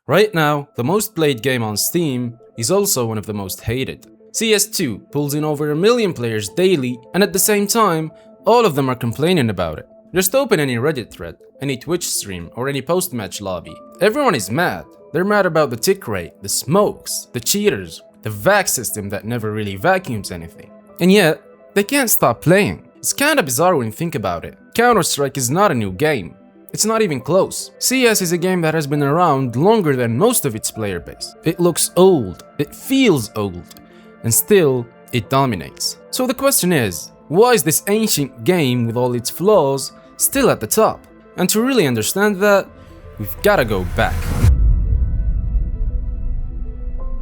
Right now, the most played game on Steam is also one of the most hated. CS2 pulls in over 1 million players daily, and at the same time, all of them are complaining about it. Just open any Reddit thread, any Twitch stream, or any post-match lobby. Everyone is mad. They're mad about the tick rate, the smokes, the cheaters, the vac system that never really vacuums anything. And yet, they can't stop playing. It's kinda bizarre when you think about it. Counter-Strike is not a new game. It's not even close. CS is a game that has been around longer than most of its player base. It looks old, it feels old, and still, it dominates. So the question is, why is this ancient game with all its flaws still at the top? And to really understand that, we've gotta go back.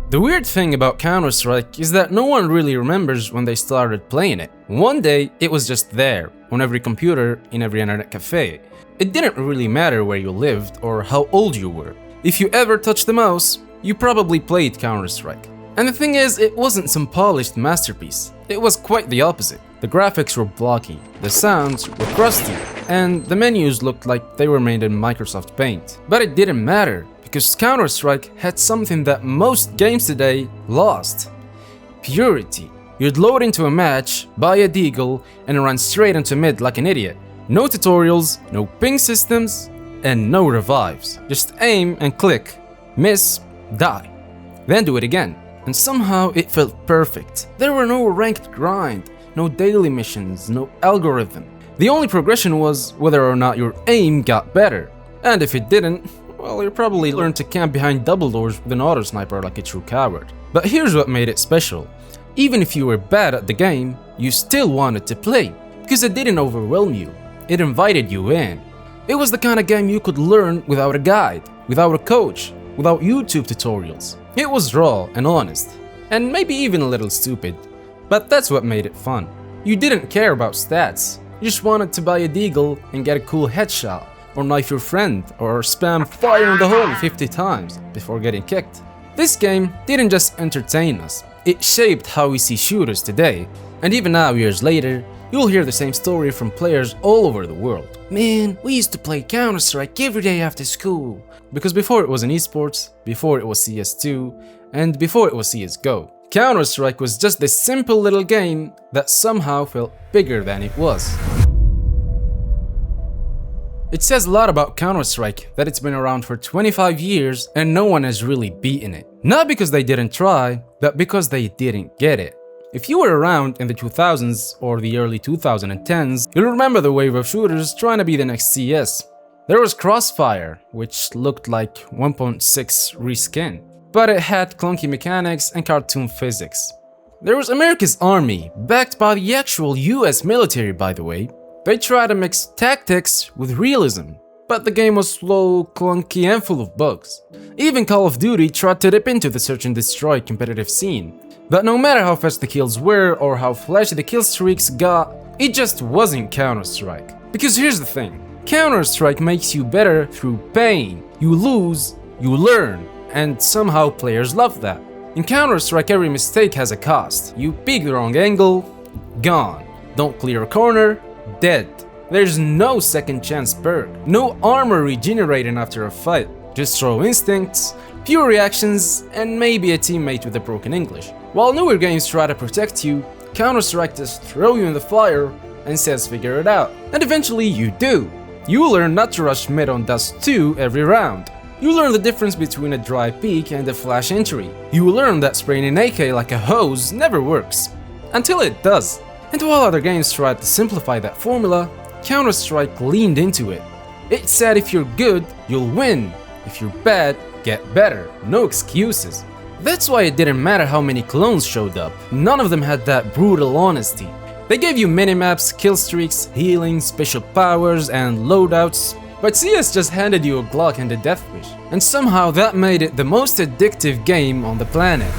The weird thing about Counter-Strike is that no one really remembers when they started playing it. One day, it was just there, on every computer, in every internet cafe. It didn't really matter where you lived or how old you were. If you ever touched the mouse, you probably played Counter-Strike. And the thing is, it wasn't some polished masterpiece. It was quite the opposite. The graphics were blocky, the sounds were crusty, and the menus looked like they were made in Microsoft Paint. But it didn't matter, because Counter-Strike had something that most games today lost: purity. You'd load into a match, buy a deagle, and run straight into mid like an idiot. No tutorials, no ping systems, and no revives. Just aim and click, miss, die. Then do it again. And somehow it felt perfect. There were no ranked grind, no daily missions, no algorithm. The only progression was whether or not your aim got better. And if it didn't, well, you probably learned to camp behind double doors with an auto sniper like a true coward. But here's what made it special. Even if you were bad at the game, you still wanted to play, because it didn't overwhelm you. It invited you in. It was the kind of game you could learn without a guide, without a coach, without YouTube tutorials. It was raw and honest, and maybe even a little stupid, but that's what made it fun. You didn't care about stats, you just wanted to buy a deagle and get a cool headshot, or knife your friend, or spam fire in the hole 50 times before getting kicked. This game didn't just entertain us, it shaped how we see shooters today, and even now, years later, you'll hear the same story from players all over the world. Man, we used to play Counter-Strike every day after school. Because before it was an esports, before it was CS2, and before it was CSGO, Counter-Strike was just this simple little game that somehow felt bigger than it was. It says a lot about Counter-Strike that it's been around for 25 years and no one has really beaten it. Not because they didn't try, but because they didn't get it. If you were around in the 2000s or the early 2010s, you'll remember the wave of shooters trying to be the next CS. There was Crossfire, which looked like 1.6 reskin, but it had clunky mechanics and cartoon physics. There was America's Army, backed by the actual US military, by the way. They tried to mix tactics with realism, but the game was slow, clunky, and full of bugs. Even Call of Duty tried to dip into the search and destroy competitive scene. But no matter how fast the kills were or how flashy the kill streaks got, it just wasn't Counter-Strike. Because here's the thing, Counter-Strike makes you better through pain. You lose, you learn, and somehow players love that. In Counter-Strike, every mistake has a cost. You pick the wrong angle, gone. Don't clear a corner, dead. There's no second chance perk, no armor regenerating after a fight. Just throw instincts, pure reactions, and maybe a teammate with a broken English. While newer games try to protect you, Counter-Strike just throw you in the fire and says figure it out. And eventually you do. You learn not to rush mid on Dust 2 every round. You learn the difference between a dry peek and a flash entry. You learn that spraying an AK like a hose never works. Until it does. And while other games tried to simplify that formula, Counter-Strike leaned into it. It said if you're good, you'll win. If you're bad, get better. No excuses. That's why it didn't matter how many clones showed up. None of them had that brutal honesty. They gave you minimaps, kill streaks, healing, special powers, and loadouts. But CS just handed you a Glock and a Death Wish. And somehow that made it the most addictive game on the planet.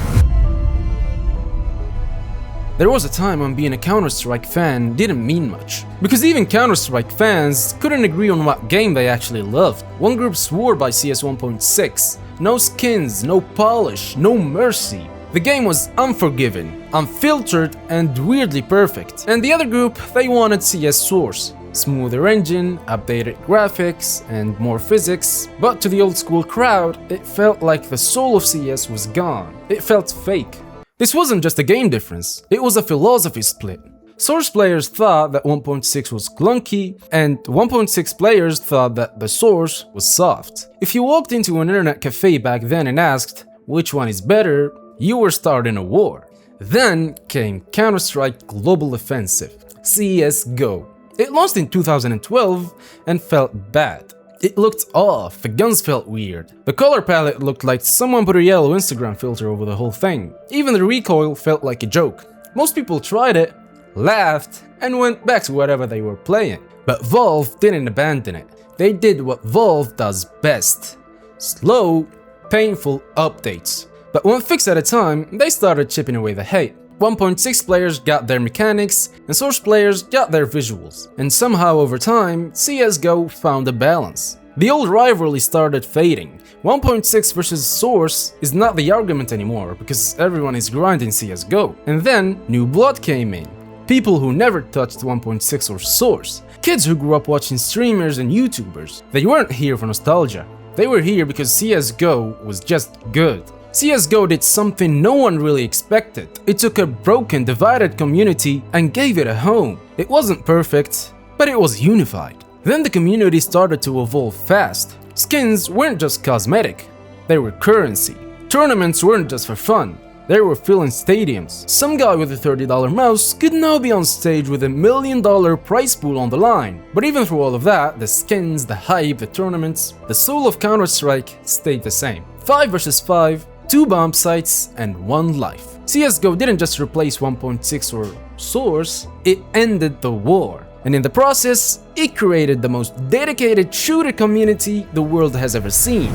There was a time when being a Counter-Strike fan didn't mean much, because even Counter-Strike fans couldn't agree on what game they actually loved. One group swore by CS 1.6, no skins, no polish, no mercy. The game was unforgiving, unfiltered, and weirdly perfect. And the other group, they wanted CS Source. smoother engine, updated graphics, and more physics, but to the old school crowd, it felt like the soul of CS was gone. It felt fake. This wasn't just a game difference, it was a philosophy split. Source players thought that 1.6 was clunky, and 1.6 players thought that the Source was soft. If you walked into an internet cafe back then and asked, which one is better, you were starting a war. Then came Counter-Strike Global Offensive, CSGO. It launched in 2012 and felt bad. It looked off, the guns felt weird. The color palette looked like someone put a yellow Instagram filter over the whole thing. Even the recoil felt like a joke. Most people tried it, laughed, and went back to whatever they were playing. But Valve didn't abandon it. They did what Valve does best: slow, painful updates. But one fix at a time, they started chipping away the hate. 1.6 players got their mechanics, and Source players got their visuals. And somehow over time, CSGO found a balance. The old rivalry started fading. 1.6 versus Source is not the argument anymore, because everyone is grinding CSGO. And then, new blood came in. People who never touched 1.6 or Source. Kids who grew up watching streamers and YouTubers. They weren't here for nostalgia. They were here because CSGO was just good. CSGO did something no one really expected. It took a broken, divided community and gave it a home. It wasn't perfect, but it was unified. Then the community started to evolve fast. Skins weren't just cosmetic, they were currency. Tournaments weren't just for fun, they were filling stadiums. Some guy with a $30 mouse could now be on stage with $1 million prize pool on the line. But even through all of that, the skins, the hype, the tournaments, the soul of Counter-Strike stayed the same. 5 versus 5, 2 bomb sites, and 1 life. CSGO didn't just replace 1.6 or Source, it ended the war. And in the process, it created the most dedicated shooter community the world has ever seen.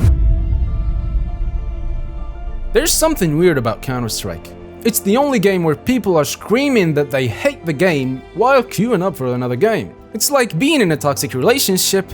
There's something weird about Counter-Strike. It's the only game where people are screaming that they hate the game while queuing up for another game. It's like being in a toxic relationship,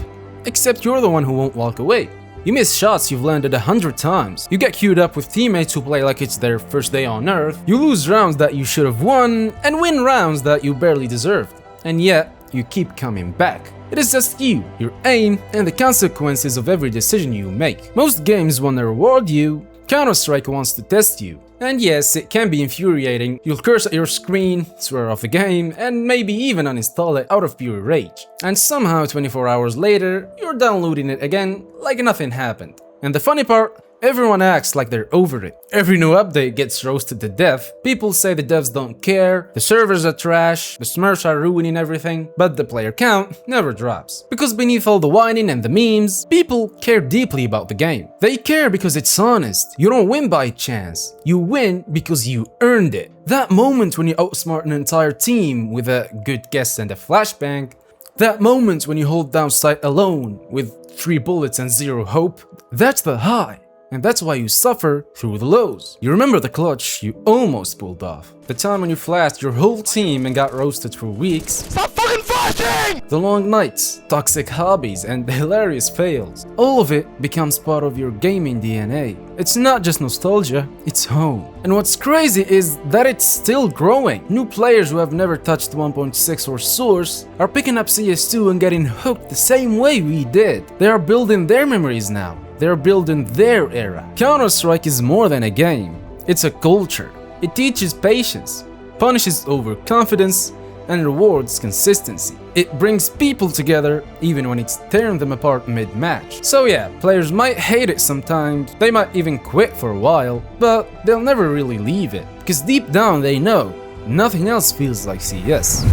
except you're the one who won't walk away. You miss shots you've landed 100 times. You get queued up with teammates who play like it's their first day on Earth. You lose rounds that you should have won, and win rounds that you barely deserved. And yet, you keep coming back. It is just you, your aim, and the consequences of every decision you make. Most games want to reward you, Counter-Strike wants to test you. And yes, it can be infuriating. You'll curse at your screen, swear off the game, and maybe even uninstall it out of pure rage. And somehow 24 hours later, you're downloading it again like nothing happened. And the funny part, everyone acts like they're over it. Every new update gets roasted to death. People say the devs don't care, the servers are trash, the smurfs are ruining everything, but the player count never drops. Because beneath all the whining and the memes, people care deeply about the game. They care because it's honest. You don't win by chance. You win because you earned it. That moment when you outsmart an entire team with a good guess and a flashbang, that moment when you hold down sight alone with 3 bullets and 0 hope, that's the high. And that's why you suffer through the lows. You remember the clutch you almost pulled off. The time when you flashed your whole team and got roasted for weeks. Stop fucking flashing! The long nights, toxic hobbies, and hilarious fails. All of it becomes part of your gaming DNA. It's not just nostalgia, it's home. And what's crazy is that it's still growing. New players who have never touched 1.6 or Source are picking up CS2 and getting hooked the same way we did. They are building their memories now. They're building their era. Counter-Strike is more than a game. It's a culture. It teaches patience, punishes overconfidence, and rewards consistency. It brings people together even when it's tearing them apart mid-match. So yeah, players might hate it sometimes, they might even quit for a while, but they'll never really leave it, because deep down they know nothing else feels like CS.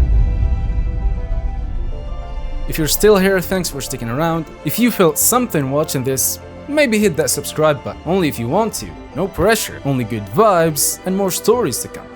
If you're still here, thanks for sticking around. If you felt something watching this, maybe hit that subscribe button, only if you want to. No pressure, only good vibes and more stories to come.